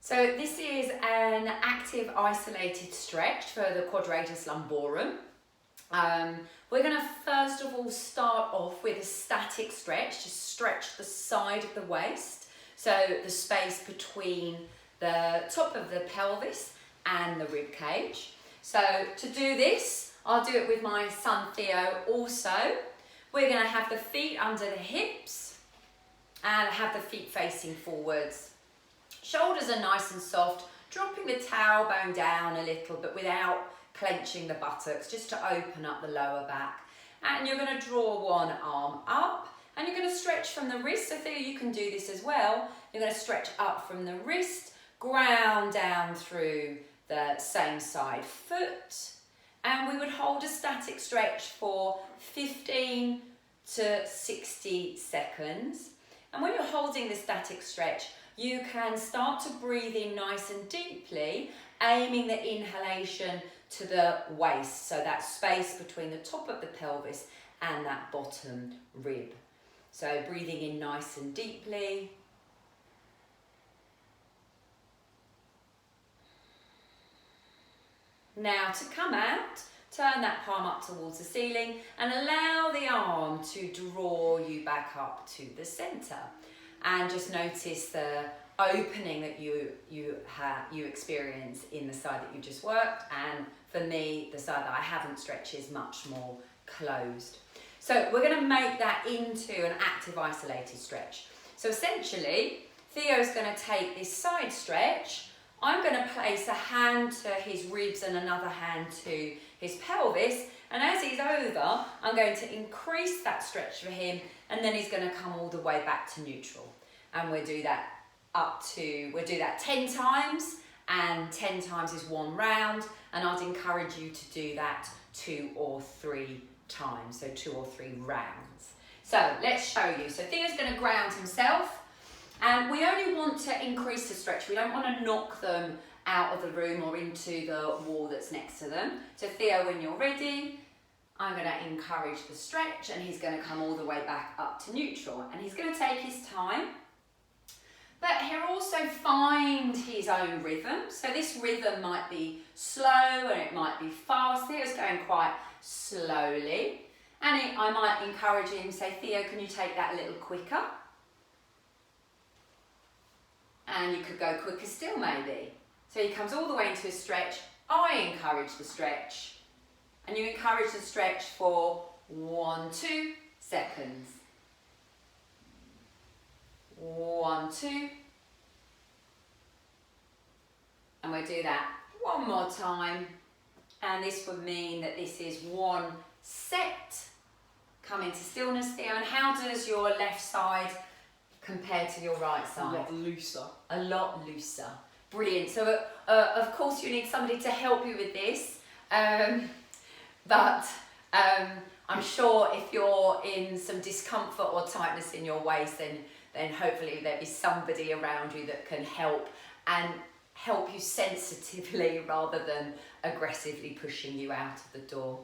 So this is an active isolated stretch for the quadratus lumborum. We're going to first of all start off with a static stretch, just stretch the side of the waist, so the space between the top of the pelvis and the rib cage. So to do this, I'll do it with my son Theo also. We're going to have the feet under the hips and have the feet facing forwards. Shoulders are nice and soft, dropping the tailbone down a little but without clenching the buttocks, just to open up the lower back. And you're going to draw one arm up and you're going to stretch from the wrist. So Theo, you can do this as well. You're going to stretch up from the wrist, ground down through the same side foot. And we would hold a static stretch for 15 to 60 seconds. And when you're holding the static stretch, you can start to breathe in nice and deeply, aiming the inhalation to the waist, so that space between the top of the pelvis and that bottom rib. So breathing in nice and deeply. Now to come out, turn that palm up towards the ceiling and allow the arm to draw you back up to the centre. And just notice the opening that you experience in the side that you just worked, and for me, the side that I haven't stretched is much more closed. So we're going to make that into an active isolated stretch. So essentially, Theo's going to take this side stretch. I'm going to place a hand to his ribs and another hand to his pelvis, and as he's over, I'm going to increase that stretch for him, and then he's going to come all the way back to neutral. And we'll do that 10 times, and 10 times is one round, and I'd encourage you to do that 2 or 3 times, so 2 or 3 rounds. So let's show you. So Theo's going to ground himself, and we only want to increase the stretch. We don't want to knock them out of the room or into the wall that's next to them. So Theo, when you're ready, I'm going to encourage the stretch, and he's going to come all the way back up to neutral, and he's going to take his time. But he'll also find his own rhythm. So this rhythm might be slow and it might be fast. Theo's going quite slowly. And I might encourage him, say, Theo, can you take that a little quicker? And you could go quicker still maybe. So he comes all the way into a stretch. I encourage the stretch. And you encourage the stretch for 1, 2 seconds. 1, 2, and we'll do that one more time, and this would mean that this is 1 set. Come into stillness, Theo. And how does your left side compare to your right side? A lot looser. A lot looser. Brilliant. So of course you need somebody to help you with this, but I'm sure if you're in some discomfort or tightness in your waist, then hopefully there'll be somebody around you that can help, and help you sensitively rather than aggressively pushing you out of the door.